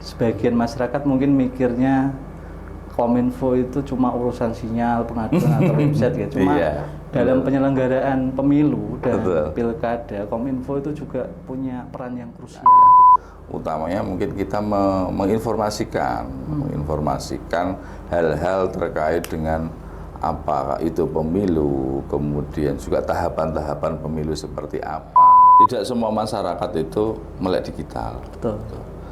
Sebagian masyarakat mungkin mikirnya Kominfo itu cuma urusan sinyal, pengaduan atau website ya. Cuma dalam penyelenggaraan pemilu dan pilkada, Kominfo itu juga punya peran yang krusial. Utamanya mungkin kita menginformasikan hal-hal terkait dengan apa itu pemilu, kemudian juga tahapan-tahapan pemilu seperti apa. Tidak semua masyarakat itu melek digital. Betul.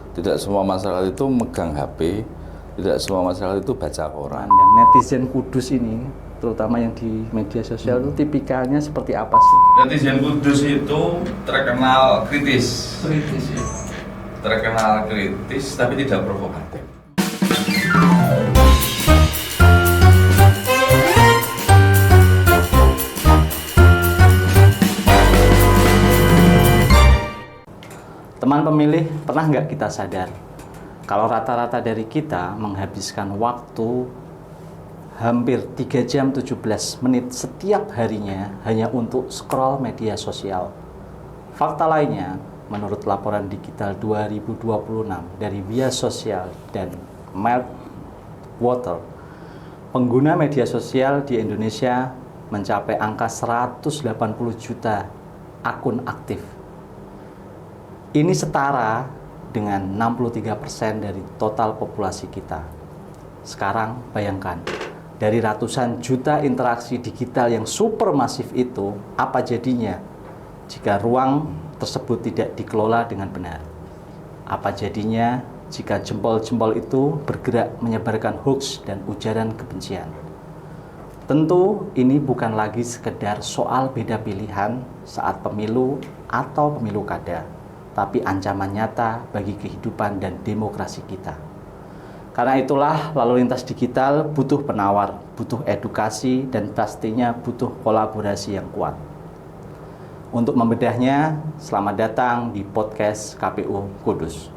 Tidak semua masyarakat itu megang HP, tidak semua masyarakat itu baca koran. Yang netizen Kudus ini, terutama yang di media sosial itu tipikalnya seperti apa sih? Netizen Kudus itu terkenal kritis. Kritis ya. Terkenal kritis tapi tidak provokatif. Teman pemilih, pernah nggak kita sadar kalau rata-rata dari kita menghabiskan waktu hampir 3 jam 17 menit setiap harinya hanya untuk scroll media sosial. Fakta lainnya, menurut laporan digital 2026 dari Via Sosial dan Meltwater, pengguna media sosial di Indonesia mencapai angka 180 juta akun aktif. Ini setara dengan 63% dari total populasi kita. Sekarang bayangkan, dari ratusan juta interaksi digital yang super masif itu, apa jadinya jika ruang tersebut tidak dikelola dengan benar? Apa jadinya jika jempol-jempol itu bergerak menyebarkan hoax dan ujaran kebencian? Tentu ini bukan lagi sekedar soal beda pilihan saat pemilu atau pemilu kada, tapi ancaman nyata bagi kehidupan dan demokrasi kita. Karena itulah lalu lintas digital butuh penawar, butuh edukasi, dan pastinya butuh kolaborasi yang kuat. Untuk membedahnya, selamat datang di podcast KPU Kudus.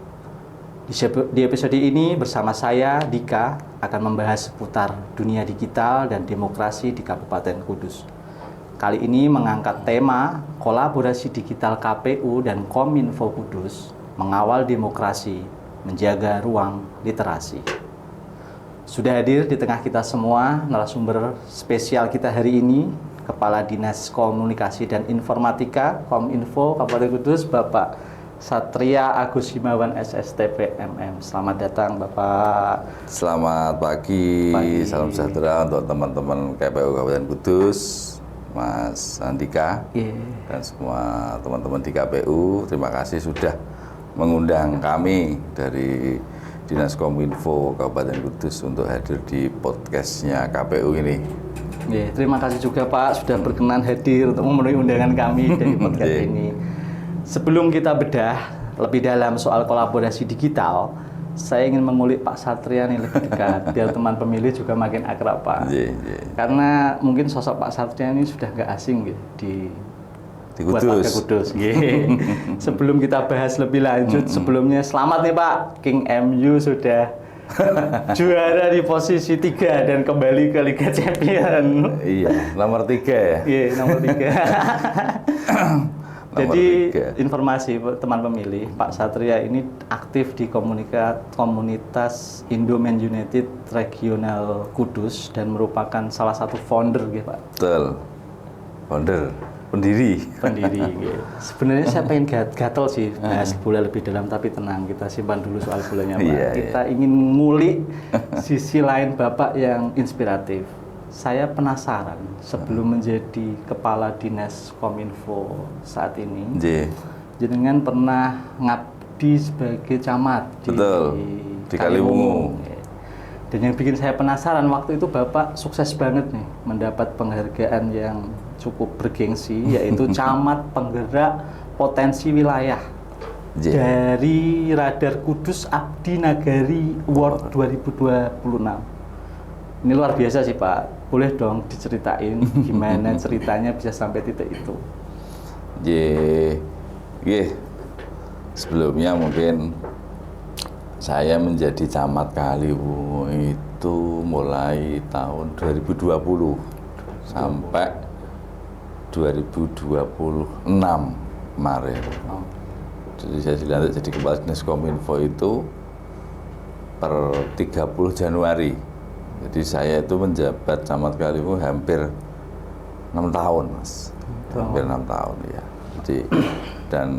Di episode ini bersama saya, Dika, akan membahas seputar dunia digital dan demokrasi di Kabupaten Kudus. Kali ini mengangkat tema kolaborasi digital KPU dan Kominfo Kudus, mengawal demokrasi, menjaga ruang literasi. Sudah hadir di tengah kita semua narasumber spesial kita hari ini, Kepala Dinas Komunikasi dan Informatika Kominfo Kabupaten Kudus, Bapak Satria Agus Himawan SSTP MM. Selamat datang Bapak. Selamat pagi. Salam sejahtera untuk teman-teman KPU Kabupaten Kudus, Mas Andika, dan semua teman-teman di KPU. Terima kasih sudah mengundang kami dari Dinas Kominfo Kabupaten Kudus untuk hadir di podcastnya KPU ini. Terima kasih juga Pak sudah berkenan hadir untuk memenuhi undangan kami dari podcast ini. Sebelum kita bedah lebih dalam soal kolaborasi digital, saya ingin mengulik Pak Satria nih lebih dekat, biar teman pemilih juga makin akrab Pak. Karena mungkin sosok Pak Satria ini sudah nggak asing gitu, di Kudus. Kudus. Sebelum kita bahas lebih lanjut, sebelumnya selamat nih Pak, King MU sudah juara di posisi 3 dan kembali ke Liga Champion. Iya, nomor 3 ya? Iya, nomor 3. Jadi informasi teman pemilih, Pak Satria ini aktif di komunitas Indoman United Regional Kudus dan merupakan salah satu founder gitu Pak. Betul, founder, pendiri. Gitu. Sebenarnya saya pengen gatel sih bahas bola lebih dalam, tapi tenang, kita simpan dulu soal bolanya Pak. Kita ingin ngulik sisi lain Bapak yang inspiratif. Saya penasaran, sebelum menjadi Kepala Dinas Kominfo saat ini, jenengan pernah ngabdi sebagai camat di Kaliwungu. Dan yang bikin saya penasaran, waktu itu Bapak sukses banget nih, mendapat penghargaan yang cukup bergengsi, yaitu Camat Penggerak Potensi Wilayah dari Radar Kudus Abdi Nagari Award 2026. Ini luar biasa sih Pak. Boleh dong diceritain gimana ceritanya bisa sampai titik itu? Sebelumnya mungkin saya menjadi camat Kaliwungu itu mulai tahun 2020 sampai 2026 kemarin. Jadi saya dilantik jadi Kepala Dinas Kominfo itu per 30 Januari. Jadi saya itu menjabat camat Kaliwungu hampir 6 tahun, Mas. Hampir 6 tahun ya. Jadi dan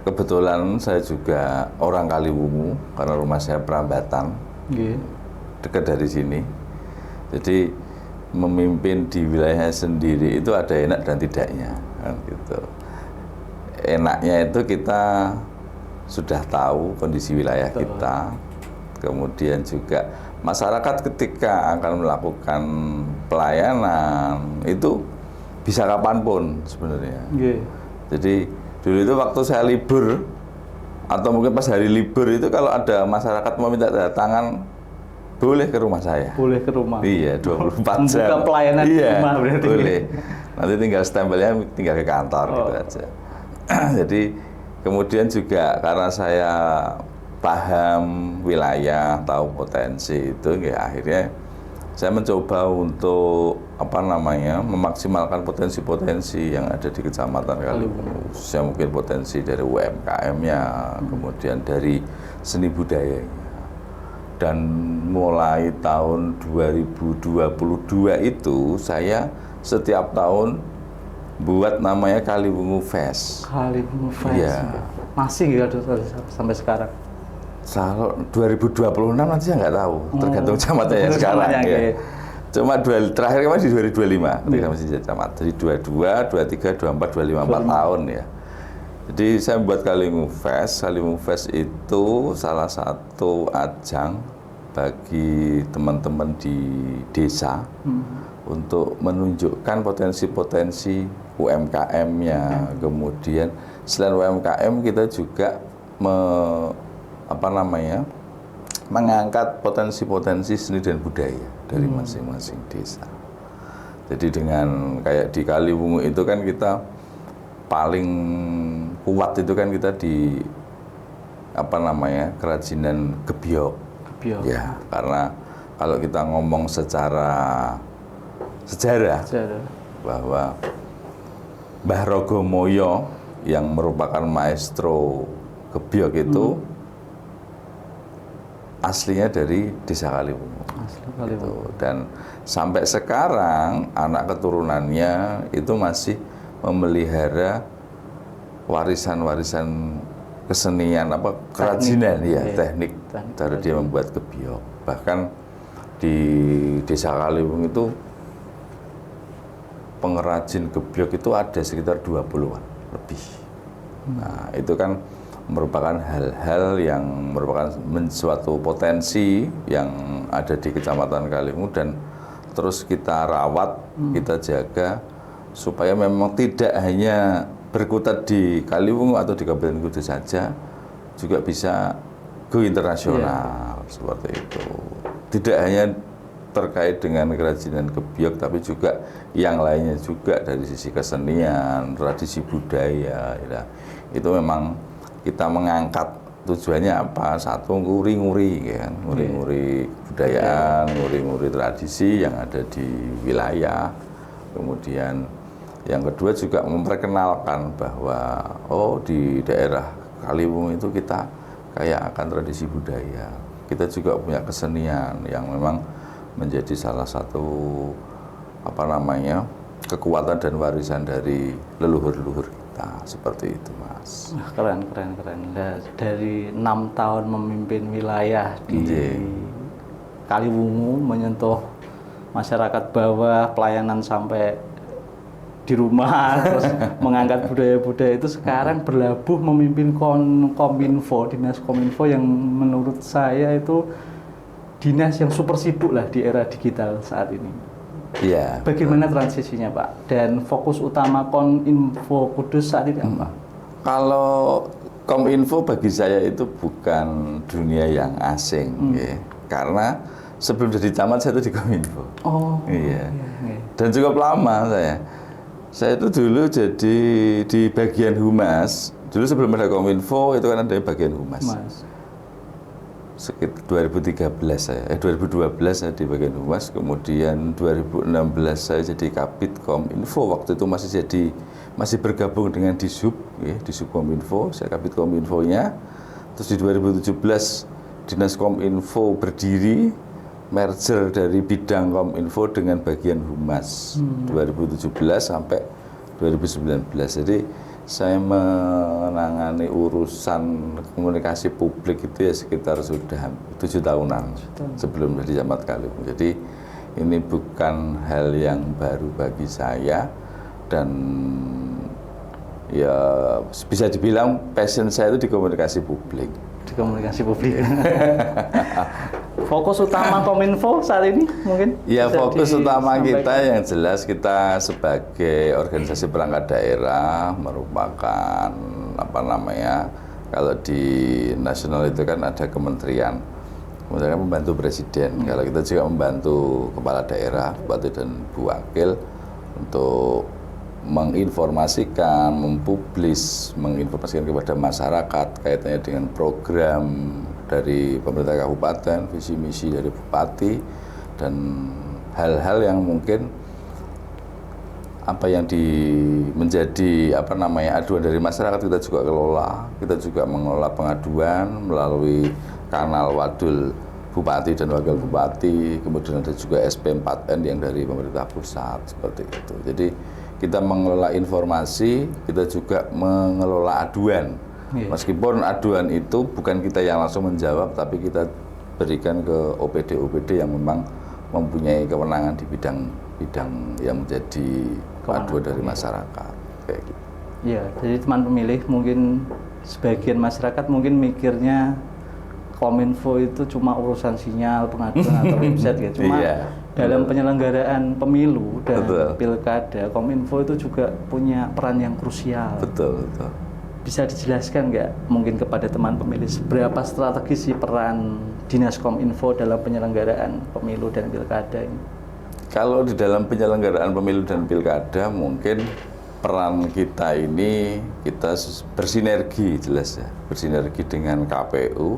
kebetulan saya juga orang Kaliwungu karena rumah saya Prambatan. Dekat dari sini. Jadi memimpin di wilayah sendiri itu ada enak dan tidaknya, kan gitu. Enaknya itu kita sudah tahu kondisi wilayah kita. Kemudian juga masyarakat ketika akan melakukan pelayanan itu bisa kapanpun sebenarnya. Jadi dulu itu waktu saya libur atau mungkin pas hari libur itu kalau ada masyarakat mau minta tanda tangan boleh ke rumah saya. Boleh ke rumah. Iya, 24 jam. Membuka pelayanan di rumah berarti. Boleh. Nanti tinggal stempelnya tinggal ke kantor gitu aja. Jadi kemudian juga karena saya paham wilayah, tahu potensi itu, ya akhirnya saya mencoba untuk memaksimalkan potensi-potensi yang ada di Kecamatan Kaliwungu. Khususnya mungkin potensi dari UMKM-nya, kemudian dari seni budayanya. Dan mulai tahun 2022 itu saya setiap tahun buat namanya Kaliwungu Fest. Kaliwungu Fest. Ya. Masih gitu sampai sekarang. Kalau 2026 nanti saya nggak tahu, tergantung camatnya yang sekarang ya. Cuma terakhir kemarin di 2025 ketika masih jadi camat. Jadi 22, 23, 24, 25, 4 tahun ya. Jadi saya membuat Kaliwungu Fest. Kaliwungu Fest itu salah satu ajang bagi teman-teman di desa untuk menunjukkan potensi-potensi UMKM-nya. Kemudian selain UMKM kita juga mengangkat potensi-potensi seni dan budaya dari masing-masing desa. Jadi dengan kayak di Kaliwungu itu kan kita paling kuat itu kan kita di kerajinan gebyok. Ya, karena kalau kita ngomong secara sejarah bahwa Mbah Rogomoyo yang merupakan maestro gebyok itu aslinya dari desa Kaliwungu. Gitu. Dan sampai sekarang anak keturunannya itu masih memelihara warisan-warisan kesenian kerajinan teknik cara dia membuat gebyok. Bahkan di desa Kaliwungu itu pengrajin gebyok itu ada sekitar 20-an lebih. Nah, itu kan merupakan hal-hal yang merupakan suatu potensi yang ada di Kecamatan Kaliwungu dan terus kita rawat, kita jaga supaya memang tidak hanya berkutat di Kaliwungu atau di Kabupaten Kudus saja, juga bisa go internasional seperti itu. Tidak hanya terkait dengan kerajinan gebyok, tapi juga yang lainnya juga dari sisi kesenian, tradisi budaya. Ya. Itu memang kita mengangkat tujuannya apa? Satu, nguri-nguri, kan? Nguri-nguri kebudayaan, nguri-nguri tradisi yang ada di wilayah. Kemudian yang kedua juga memperkenalkan bahwa di daerah Kaliwungu itu kita kaya akan tradisi budaya. Kita juga punya kesenian yang memang menjadi salah satu kekuatan dan warisan dari leluhur-leluhur kita, seperti itu, Mas. Keren. Nah, dari 6 tahun memimpin wilayah di Kaliwungu, menyentuh masyarakat bawah, pelayanan sampai di rumah, terus mengangkat budaya-budaya itu, sekarang berlabuh memimpin Kominfo, Dinas Kominfo yang menurut saya itu dinas yang super sibuk lah di era digital saat ini. Iya. Bagaimana transisinya, Pak? Dan fokus utama Kominfo Kudus saat ini apa? Kalau Kominfo bagi saya itu bukan dunia yang asing, ya. Karena sebelum jadi camat saya itu di Kominfo. Iya. Dan cukup lama saya. Saya itu dulu jadi di bagian humas. Dulu sebelum ada Kominfo itu kan ada bagian humas. Sekitar 2012 saya di bagian humas, kemudian 2016 saya jadi Kabid Kominfo. Waktu itu masih bergabung dengan Disub, ya, Disub Kominfo, saya Kabid Kominfonya. Terus di 2017 Dinas Kominfo berdiri, merger dari bidang Kominfo dengan bagian Humas 2017 sampai 2019. Jadi saya menangani urusan komunikasi publik itu ya sekitar sudah 7 tahunan sebelum jadi Camat Kaliwung. Jadi ini bukan hal yang baru bagi saya, dan ya bisa dibilang passion saya itu di komunikasi publik. Di komunikasi publik. Fokus utama Kominfo saat ini mungkin? Ya, fokus utama kita disampaikan. yang jelas kita sebagai organisasi perangkat daerah merupakan kalau di nasional itu kan ada kementerian membantu presiden. Kalau kita juga membantu kepala daerah, bupati dan bu wakil untuk menginformasikan, menginformasikan kepada masyarakat kaitannya dengan program dari pemerintah kabupaten, visi misi dari bupati, dan hal-hal yang mungkin menjadi aduan dari masyarakat kita juga kelola. Kita juga mengelola pengaduan melalui kanal Wadul Bupati dan Wakil Bupati, kemudian ada juga SP4N yang dari pemerintah pusat, seperti itu. Jadi kita mengelola informasi, kita juga mengelola aduan. Meskipun aduan itu bukan kita yang langsung menjawab, tapi kita berikan ke OPD-OPD yang memang mempunyai kewenangan di bidang yang menjadi aduan dari masyarakat. Kayak gitu. Iya, jadi teman pemilih mungkin sebagian masyarakat mungkin mikirnya Kominfo itu cuma urusan sinyal, pengaduan atau website ya. Cuma dalam penyelenggaraan pemilu dan pilkada, Kominfo itu juga punya peran yang krusial. Betul. Bisa dijelaskan nggak mungkin kepada teman pemilih seberapa strategis sih peran Dinas Kominfo dalam penyelenggaraan pemilu dan pilkada ini? Kalau di dalam penyelenggaraan pemilu dan pilkada mungkin peran kita ini kita bersinergi, jelas ya, bersinergi dengan KPU.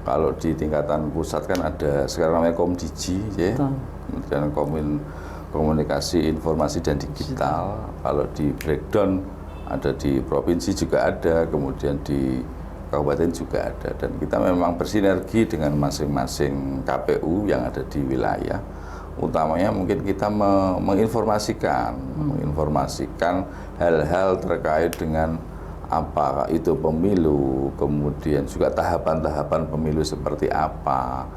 Kalau di tingkatan pusat kan ada sekarang namanya Komdigi, ya, kemudian komunikasi informasi dan digital. Kalau di breakdown ada di provinsi juga ada, kemudian di kabupaten juga ada, dan kita memang bersinergi dengan masing-masing KPU yang ada di wilayah. Utamanya mungkin kita menginformasikan hal-hal terkait dengan apakah itu pemilu, kemudian juga tahapan-tahapan pemilu seperti apa.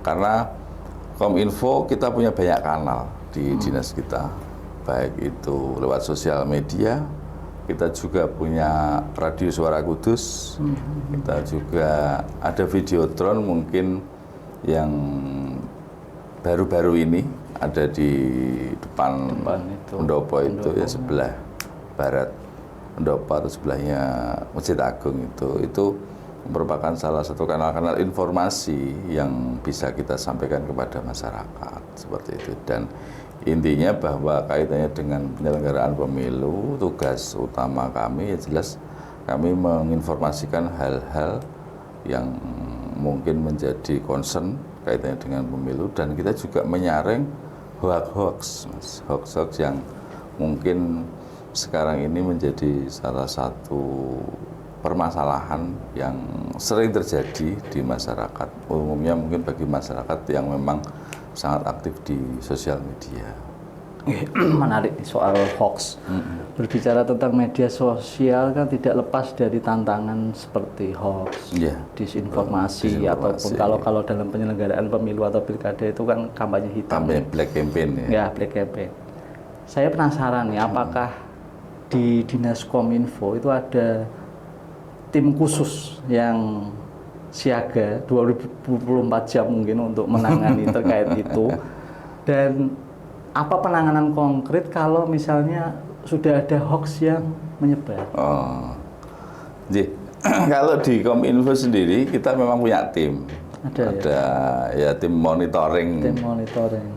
Karena Kominfo kita punya banyak kanal di dinas kita, baik itu lewat sosial media, kita juga punya Radio Suara Kudus, kita juga ada Videotron mungkin yang baru-baru ini ada di depan Pendopo itu ya, sebelah barat Pendopo atau sebelahnya Masjid Agung itu merupakan salah satu kanal-kanal informasi yang bisa kita sampaikan kepada masyarakat seperti itu. Dan intinya bahwa kaitannya dengan penyelenggaraan pemilu, tugas utama kami ya jelas kami menginformasikan hal-hal yang mungkin menjadi concern kaitannya dengan pemilu, dan kita juga menyaring hoax yang mungkin sekarang ini menjadi salah satu permasalahan yang sering terjadi di masyarakat umumnya, mungkin bagi masyarakat yang memang sangat aktif di sosial media. Menarik soal hoax. Berbicara tentang media sosial kan tidak lepas dari tantangan seperti hoax, disinformasi, ataupun kalau dalam penyelenggaraan pemilu atau pilkada itu kan kampanye hitam. Kampanye black campaign ya. Ya, black campaign. Saya penasaran nih, apakah di Dinas Kominfo itu ada tim khusus yang siaga 24 jam mungkin untuk menangani terkait itu, dan apa penanganan konkret kalau misalnya sudah ada hoax yang menyebar? Jadi kalau di Kominfo sendiri kita memang punya tim, ada ya tim monitoring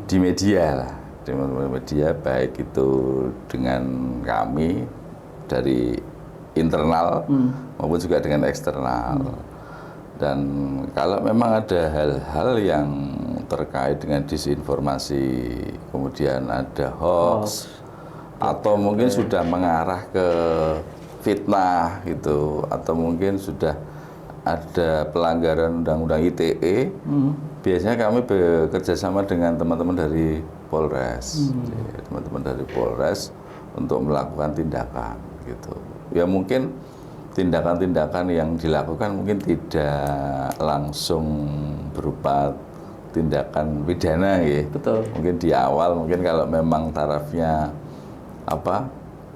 di media lah, di media baik itu dengan kami dari internal maupun juga dengan eksternal. Dan kalau memang ada hal-hal yang terkait dengan disinformasi, kemudian ada hoax, atau mungkin sudah mengarah ke fitnah gitu, atau mungkin sudah ada pelanggaran undang-undang ITE, biasanya kami bekerja sama dengan teman-teman dari Polres, teman-teman dari Polres untuk melakukan tindakan gitu. Ya mungkin tindakan-tindakan yang dilakukan mungkin tidak langsung berupa tindakan pidana ya. Betul. Mungkin di awal mungkin kalau memang tarafnya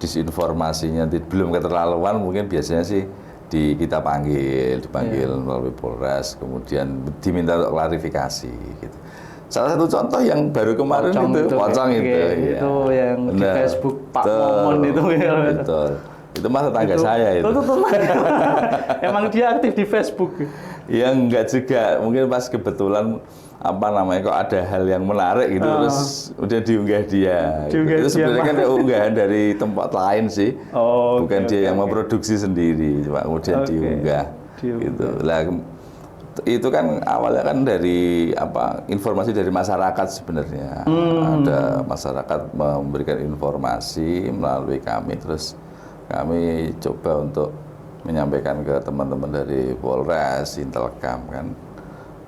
disinformasinya belum keterlaluan, mungkin biasanya sih kita dipanggil melalui Polres, kemudian diminta untuk klarifikasi gitu. Salah satu contoh yang baru kemarin pocong itu yang di Facebook Pak Momon itu ya. Betul. Itu mah tetangga saya itu. Emang dia aktif di Facebook? Ya enggak juga, mungkin pas kebetulan kok ada hal yang menarik gitu, terus udah diunggah dia. Itu sebenarnya kan unggahan dari tempat lain sih, bukan dia yang memproduksi sendiri, cuma kemudian diunggah. Gitu. Lah itu kan awalnya kan dari informasi dari masyarakat sebenarnya. Ada masyarakat memberikan informasi melalui kami, terus kami coba untuk menyampaikan ke teman-teman dari Polres, Intelkam kan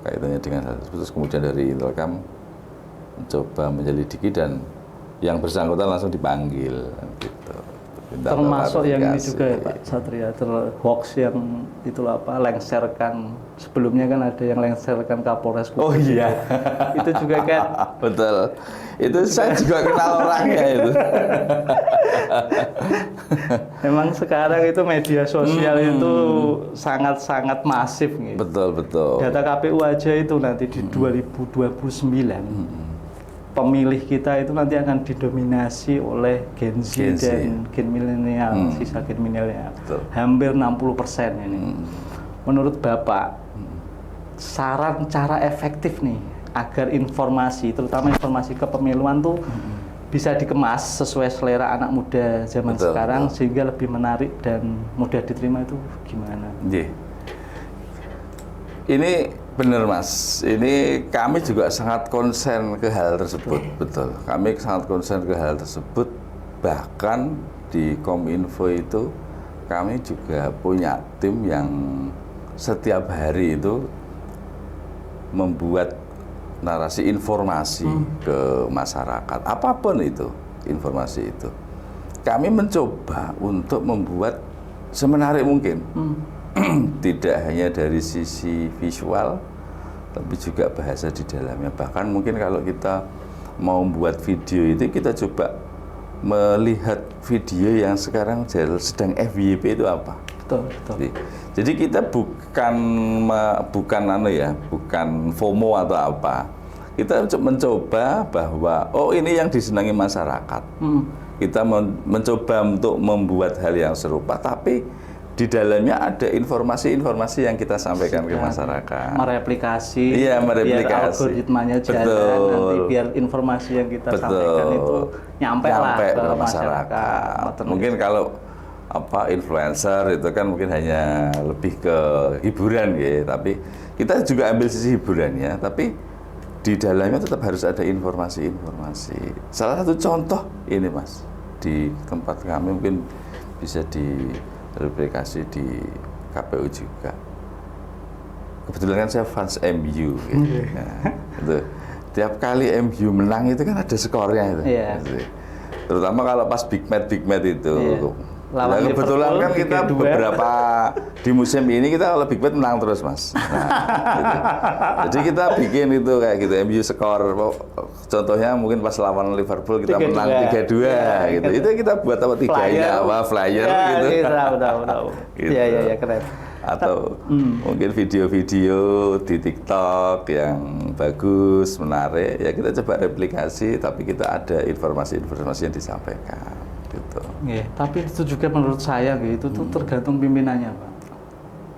kaitannya dengan hal tersebut. Terus kemudian dari Intelkam mencoba menyelidiki dan yang bersangkutan langsung dipanggil gitu. Termasuk yang ini juga ya Pak Satria, hoax yang itulah lengserkan sebelumnya kan ada yang lengserkan Kapolres. Oh iya, itu juga kan. Betul. Itu saya juga kenal orangnya itu. Memang sekarang itu media sosial itu sangat-sangat masif gitu. Betul. Data KPU aja itu nanti di 2029. Pemilih kita itu nanti akan didominasi oleh Gen Z dan Gen milenial, sisa Gen milenial. Hampir 60% ini. Menurut Bapak, saran cara efektif nih agar informasi, terutama informasi kepemiluan tuh bisa dikemas sesuai selera anak muda zaman sekarang sehingga lebih menarik dan mudah diterima itu gimana? Ini benar Mas, ini kami juga sangat konsen ke hal tersebut, betul. Kami sangat konsen ke hal tersebut, bahkan di Kominfo itu kami juga punya tim yang setiap hari itu membuat narasi informasi ke masyarakat, apapun itu informasi itu. Kami mencoba untuk membuat semenarik mungkin. Tidak hanya dari sisi visual, tapi juga bahasa di dalamnya. Bahkan mungkin kalau kita mau membuat video itu, kita coba melihat video yang sekarang sedang FYP itu apa. Betul. Jadi kita bukan FOMO atau apa. Kita mencoba bahwa ini yang disenangi masyarakat. Kita mencoba untuk membuat hal yang serupa, tapi di dalamnya ada informasi-informasi yang kita sampaikan ke masyarakat. Mereplikasi. Iya, mereplikasi. Biar algoritmanya jalan, nanti biar informasi yang kita sampaikan itu nyampe ke masyarakat. Mungkin kalau influencer itu kan mungkin hanya lebih ke hiburan gitu, tapi kita juga ambil sisi hiburannya, tapi di dalamnya tetap harus ada informasi-informasi. Salah satu contoh ini Mas, di tempat kami mungkin bisa replikasi di KPU juga. Kebetulan kan saya fans MU gitu. Nah, itu. Tiap kali MU menang itu kan ada skornya itu. Gitu. Terutama kalau pas big match itu. Nah, kebetulan kan kita beberapa di musim ini kita kalau big match menang terus Mas. Nah, gitu. Jadi kita bikin itu kayak gitu, MU skor. Contohnya mungkin pas lawan Liverpool kita menang 3-2 gitu. Itu kita buat tiganya flyer gitu. Iya, keren. Atau mungkin video-video di TikTok yang bagus, menarik, ya kita coba replikasi, tapi kita ada informasi-informasi yang disampaikan gitu. Tapi itu juga menurut saya gitu, itu tergantung pimpinannya Pak.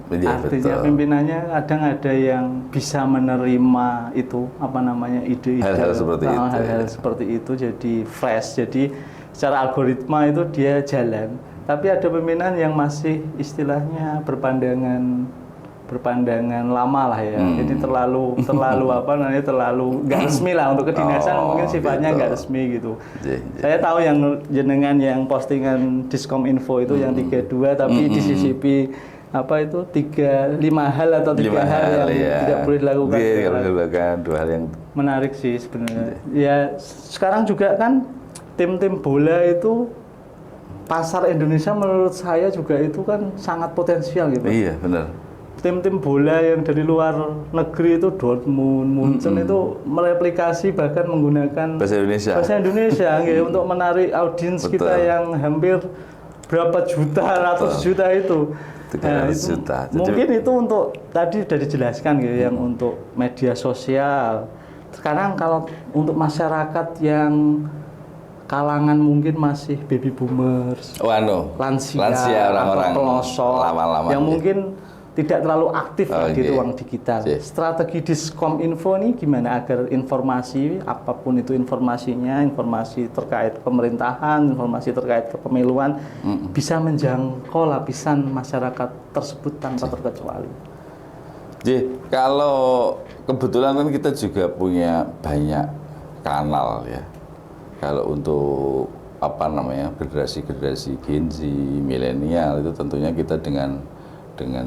Ya, artinya betul. Pimpinannya kadang ada yang bisa menerima itu ide-ide hal-hal seperti itu jadi fresh, jadi secara algoritma itu dia jalan. Tapi ada pimpinan yang masih istilahnya berpandangan lama lah ya. Jadi terlalu nggak resmi lah untuk kedinasan, mungkin sifatnya nggak resmi gitu. Saya tahu yang jenengan yang postingan Diskominfo itu yang 32 tapi disisipi apa itu 5 hal atau 3 hal yang tidak boleh dilakukan. Iya, kalau dilakukan 2 hal yang menarik sih sebenarnya. Ya sekarang juga kan tim-tim bola itu pasar Indonesia menurut saya juga itu kan sangat potensial gitu. Iya, benar. Tim-tim bola yang dari luar negeri itu Dortmund, Munchen itu mereplikasi bahkan menggunakan bahasa Indonesia gitu, untuk menarik audiens kita yang hampir berapa juta, ratus juta itu. 300 juta. Jadi, mungkin itu untuk tadi sudah dijelaskan gitu yang untuk media sosial. Sekarang kalau untuk masyarakat yang kalangan mungkin masih baby boomers, lansia orang-orang pelosok lama-lama yang mungkin tidak terlalu aktif di ruang digital. Okay. Strategi Diskominfo ini gimana agar informasi apapun itu informasinya, informasi terkait pemerintahan, informasi terkait kepemiluan bisa menjangkau lapisan masyarakat tersebut tanpa terkecuali. Jadi kalau kebetulan kan kita juga punya banyak kanal ya. Kalau untuk generasi Gen Z, milenial itu tentunya kita dengan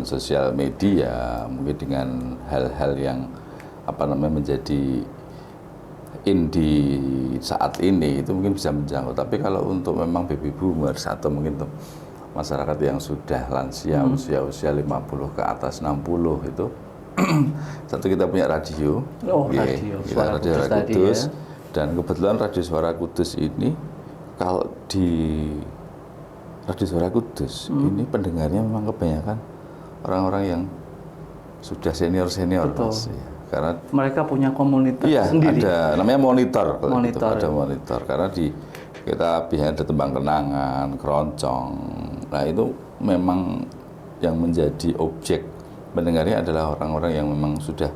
sosial media, mungkin dengan hal-hal yang menjadi di saat ini itu mungkin bisa menjangkau. Tapi kalau untuk memang baby boomers atau mungkin masyarakat yang sudah lansia usia 50 ke atas 60 itu satu kita punya radio. Radio Suara Kudus. Dan kebetulan Radio Suara Kudus ini kalau di Radio Suara Kudus ini pendengarnya memang kebanyakan orang-orang yang sudah senior Mas, ya. Karena mereka punya komunitas sendiri. Ada namanya monitor. Ada monitor karena kita biasanya ada tembang kenangan, keroncong. Nah itu memang yang menjadi objek pendengarnya adalah orang-orang yang memang sudah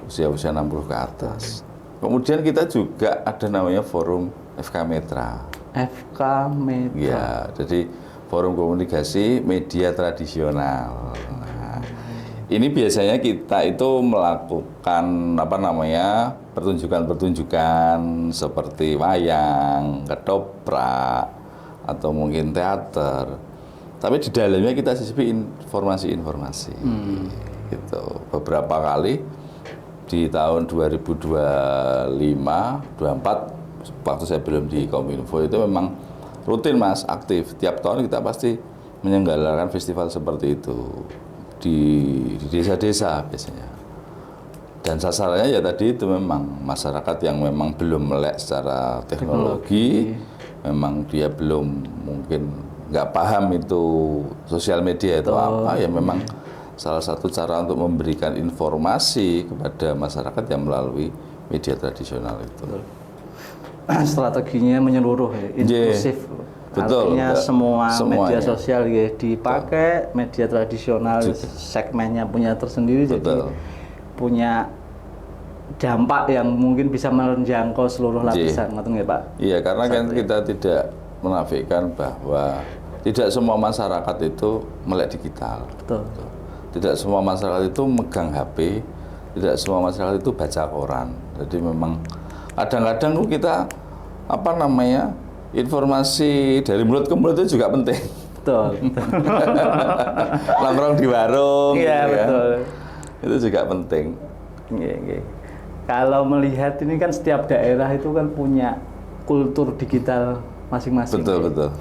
usia 60 ke atas. Kemudian kita juga ada namanya forum FK Metra. Ya, jadi forum komunikasi media tradisional. Nah, ini biasanya kita itu melakukan pertunjukan-pertunjukan seperti wayang, ketoprak, atau mungkin teater. Tapi di dalamnya kita sisipi informasi-informasi. Gitu. Beberapa kali di tahun 2025, 24 waktu saya belum di Kominfo itu memang rutin Mas, aktif. Tiap tahun kita pasti menyelenggarakan festival seperti itu di desa-desa biasanya. Dan sasarannya ya tadi itu memang masyarakat yang memang belum melek secara teknologi. Memang dia belum mungkin nggak paham itu sosial media itu apa, ya memang salah satu cara untuk memberikan informasi kepada masyarakat yang melalui media tradisional itu. Strateginya menyeluruh ya, inklusif. Artinya semua media sosial ya dipakai, media tradisional segmennya punya tersendiri, jadi punya dampak yang mungkin bisa menjangkau seluruh lapisan, ngerti nggak Pak? Iya, karena kan kita tidak menafikan bahwa tidak semua masyarakat itu melek digital. Betul. Tidak semua masyarakat itu megang HP, tidak semua masyarakat itu baca koran. Jadi memang kadang-kadang kita informasi dari mulut ke mulut itu juga penting. Betul. Nongkrong di warung. Iya, gitu betul. Itu juga penting. Iya. Kalau melihat ini kan setiap daerah itu kan punya kultur digital masing-masing. Betul.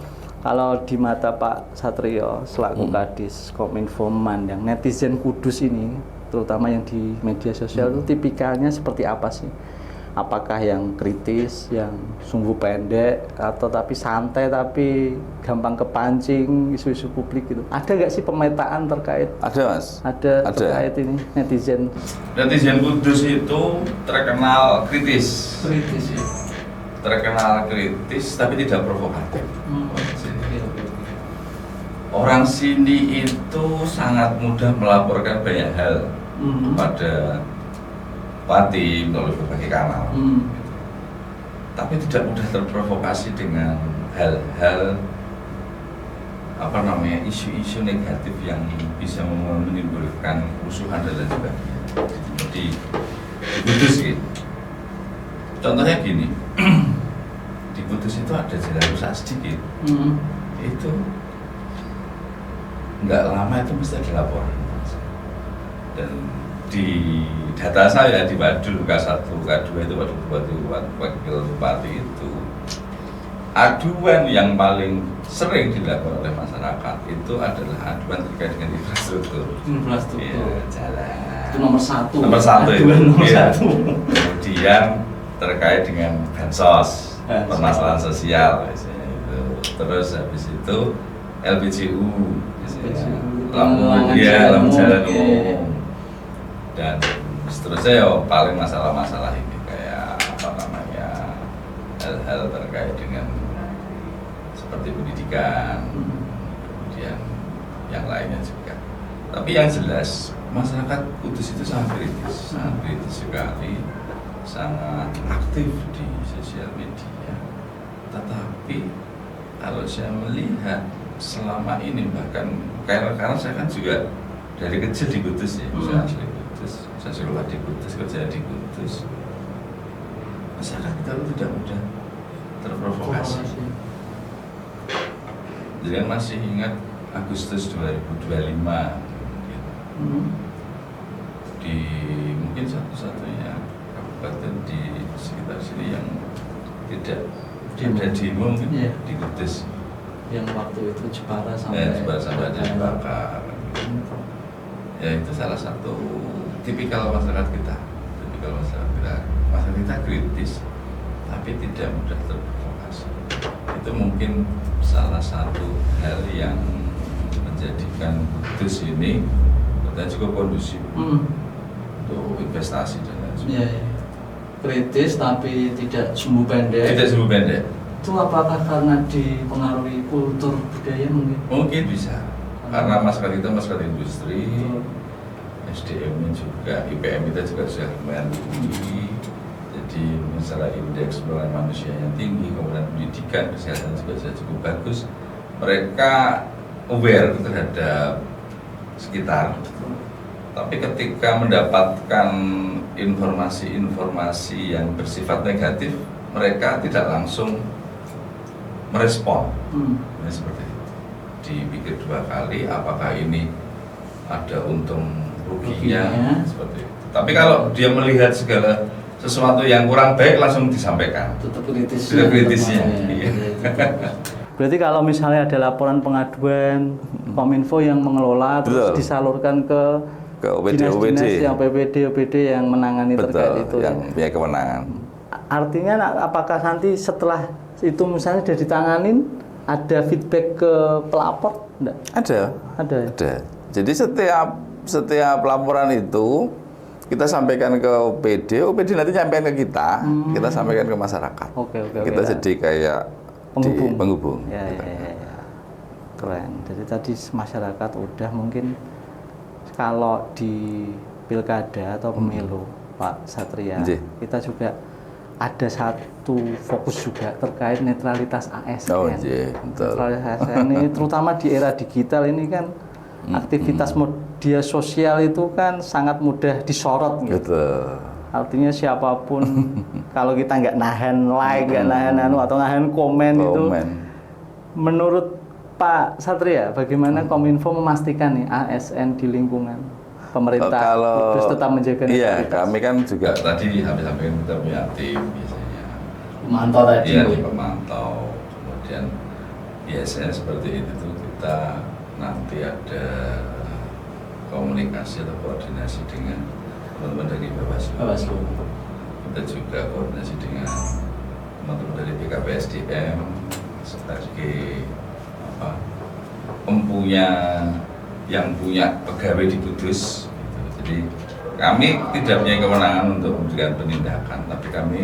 Kalau di mata Pak Satrio selaku Kadis Kominfo memandang netizen Kudus ini, terutama yang di media sosial itu tipikalnya seperti apa sih? Apakah yang kritis, yang sungguh pendek, atau tapi santai tapi gampang kepancing isu-isu publik gitu? Ada nggak sih pemetaan terkait? Ada Mas. Ada. Terkait ini netizen. Netizen Kudus itu terkenal kritis. Ya. Terkenal kritis tapi tidak provokatif. Orang sini itu sangat mudah melaporkan banyak hal kepada Pati melalui berbagai kanal, tapi tidak mudah terprovokasi dengan hal-hal isu-isu negatif yang bisa menimbulkan kerusuhan dan lain sebagainya. Jadi Kudus gitu. Contohnya gini, di Kudus itu ada jalan rusak sedikit, itu nggak lama itu mesti ada laporan. Dan di data saya di Wadul K1, K2 itu wakil bupati itu, aduan yang paling sering dilakukan oleh masyarakat itu adalah aduan terkait dengan infrastruktur. Ya, jalan. Itu nomor satu. Nomor satu itu. Nomor Ya. satu. Kemudian terkait dengan bansos, permasalahan sosial biasanya itu. Terus habis itu LPGU, lampu jalan umum, dan seterusnya ya paling masalah-masalah ini kayak apa namanya, hal-hal terkait dengan seperti pendidikan, kemudian yang lainnya juga. Tapi yang jelas masyarakat Kudus itu sangat kritis sekali, sangat aktif di sosial media. Tetapi kalau saya melihat selama ini, bahkan karena saya kan juga dari kecil di Kudus ya, saya asli Kudus, saya sekolah di Kudus, kerja di Kudus. Masyarakat kita itu tidak mudah terprovokasi. Jadi kan masih ingat Agustus 2025 di mungkin satu-satunya kabupaten di sekitar sini yang tidak ada demo mungkin di Kudus. Yang waktu itu Jepara sampai ada dibakar. Ya itu salah satu tipikal masyarakat kita. Masyarakat kita kritis, tapi tidak mudah terprovokasi. Itu mungkin salah satu hal yang menjadikan Kudus ini dan cukup kondusif untuk investasi dan lain sebagainya. Kritis tapi tidak sumbu pendek. Tidak sumbu pendek. Itu apakah karena dipengaruhi kultur budaya mungkin? Mungkin bisa. Karena masyarakat kita masyarakat industri, SDM-nya juga, IPM kita juga sudah lumayan tinggi. Jadi misalnya indeks pembangunan manusia yang tinggi, kemudian pendidikan, kesehatan juga sudah cukup bagus. Mereka aware terhadap sekitar. Tapi ketika mendapatkan informasi-informasi yang bersifat negatif, mereka tidak langsung merespon. Ini seperti itu. Dipikir dua kali, apakah ini ada untung ruginya, seperti itu. Tapi kalau dia melihat segala sesuatu yang kurang baik langsung disampaikan. Tetap kritis. Tidak kritisnya. Iya. Berarti kalau misalnya ada laporan pengaduan, Kominfo yang mengelola terus disalurkan ke dinas-dinas yang OPD yang menangani terkait itu. Yang punya kewenangan. Artinya apakah nanti setelah itu misalnya sudah ditanganin, ada feedback ke pelapor? Enggak? Ada. Jadi setiap laporan itu kita sampaikan ke OPD nanti sampaikan ke kita sampaikan ke masyarakat. Kita jadi kayak penghubung. Ya. Keren. Jadi tadi masyarakat udah mungkin kalau di pilkada atau pemilu Pak Satria, kita juga ada satu fokus juga terkait netralitas ASN. Netralitas ASN ini terutama di era digital ini kan aktivitas media sosial itu kan sangat mudah disorot gitu. Artinya siapapun kalau kita nggak nahan like, nggak nahan atau nahan komen itu, menurut Pak Satria, bagaimana Kominfo memastikan nih ASN di lingkungan pemerintah terus tetap menjaga netralitas? Iya, kami kan juga tadi hampir kita punya tim biasanya. Pemantau tadi. Iya, pemantau. Kemudian biasanya seperti itu kita nanti ada komunikasi atau koordinasi dengan teman-teman dari Bawaslu. Kita juga koordinasi dengan teman-teman dari BKPSDM sebagai yang punya pegawai di Kudus. Jadi kami tidak punya kewenangan untuk memberikan penindakan, tapi kami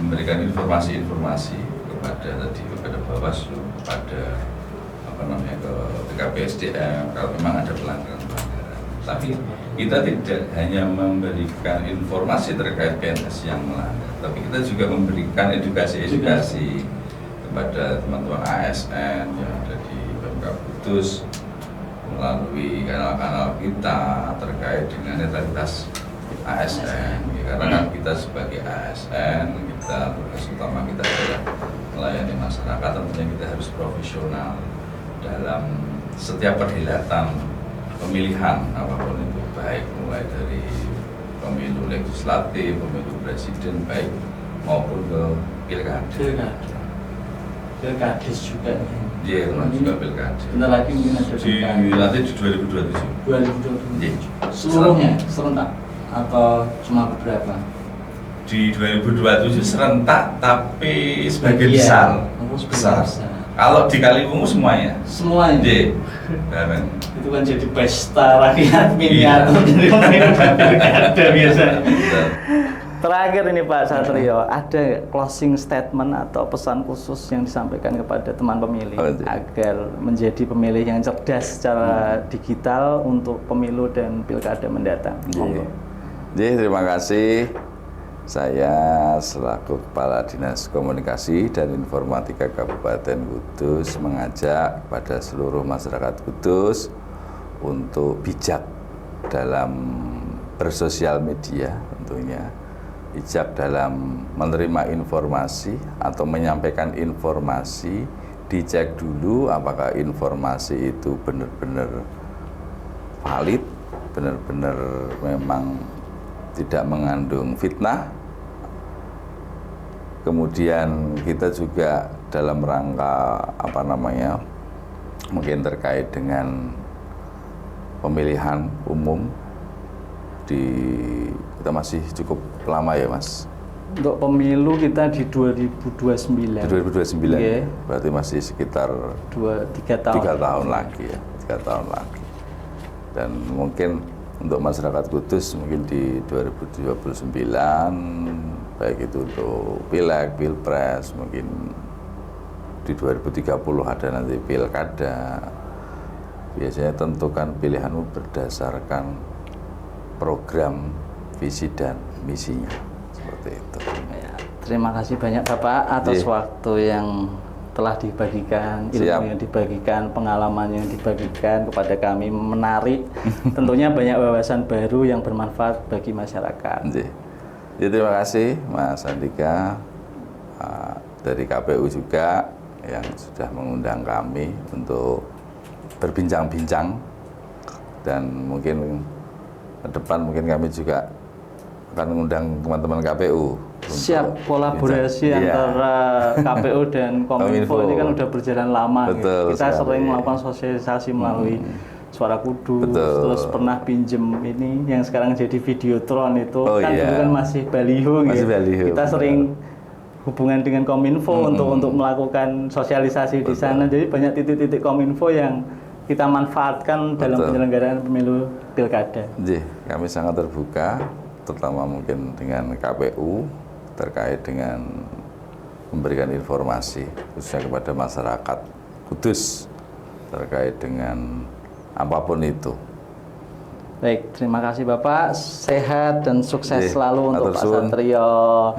memberikan informasi-informasi kepada Bawaslu, kepada ke BKPSDM kalau memang ada pelanggaran. Tapi kita tidak hanya memberikan informasi terkait PNS yang melanggar, tapi kita juga memberikan edukasi kepada teman-teman ASN yang ada di Pemkab Kudus melalui kanal-kanal kita terkait dengan netralitas ASN. Karena kan kita sebagai ASN, tugas utama kita adalah melayani masyarakat, tentunya kita harus profesional dalam setiap perhelatan pemilihan apapun itu, baik mulai dari pemilu legislatif, pemilu presiden, baik maupun ke pilkada. Pilkades juga. Iya, juga pilkada. Bentar lagi mungkin ada Nanti di 2027. 2027. Iya. Seluruhnya serentak atau cuma beberapa? Di 2027 serentak, tapi sebagian Iya. besar. Oh, sebagian besar. Kalau di Kaliwungu semuanya. Semuanya. Iya. Amin. Itu kan jadi pesta rakyat Iya. miniatur dari pemilu dan pilkada biasanya. Betul. Terakhir ini Pak Satrio, ada closing statement atau pesan khusus yang disampaikan kepada teman pemilih agar menjadi pemilih yang cerdas secara digital untuk pemilu dan pilkada mendatang. Jadi terima kasih. Saya selaku Kepala Dinas Komunikasi dan Informatika Kabupaten Kudus mengajak pada seluruh masyarakat Kudus untuk bijak dalam bersosial media tentunya. Bijak dalam menerima informasi atau menyampaikan informasi, dicek dulu apakah informasi itu benar-benar valid, benar-benar memang tidak mengandung fitnah. Kemudian kita juga dalam rangka mungkin terkait dengan pemilihan umum kita masih cukup lama ya Mas. Untuk pemilu kita di 2029. Di 2029, yeah. Berarti masih sekitar 3 tahun. 3 tahun lagi ya, 3 tahun lagi. Dan mungkin untuk masyarakat Kudus mungkin di 2029, baik itu untuk pileg, pilpres, mungkin di 2030 ada nanti pilkada. Biasanya tentukan pilihanmu berdasarkan program, visi dan misinya, seperti itu. Ya, terima kasih banyak Bapak atas waktu yang telah dibagikan, ilmu yang dibagikan, pengalaman yang dibagikan kepada kami, menarik. Tentunya banyak wawasan baru yang bermanfaat bagi masyarakat. Ya, terima kasih Mas Andika dari KPU juga yang sudah mengundang kami untuk berbincang-bincang, dan mungkin ke depan mungkin kami juga akan mengundang teman-teman KPU. Siap, kolaborasi antara KPU dan Kominfo ini kan udah berjalan lama. Betul, Kita sering melakukan sosialisasi melalui Suara Kudus, terus pernah pinjem ini yang sekarang jadi Videotron itu, dulu kan masih baliho gitu. Kita sering hubungan dengan Kominfo untuk melakukan sosialisasi di sana. Jadi banyak titik-titik Kominfo yang kita manfaatkan dalam penyelenggaraan pemilu pilkada. Kami sangat terbuka, terutama mungkin dengan KPU terkait dengan memberikan informasi khususnya kepada masyarakat Kudus terkait dengan apapun itu. Baik, terima kasih Bapak. Sehat dan sukses selalu untuk Pak Satrio.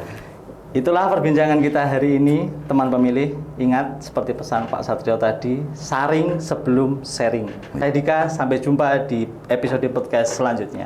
Itulah perbincangan kita hari ini, teman pemilih. Ingat, seperti pesan Pak Satrio tadi, saring sebelum sharing. Saya Dika, sampai jumpa di episode podcast selanjutnya.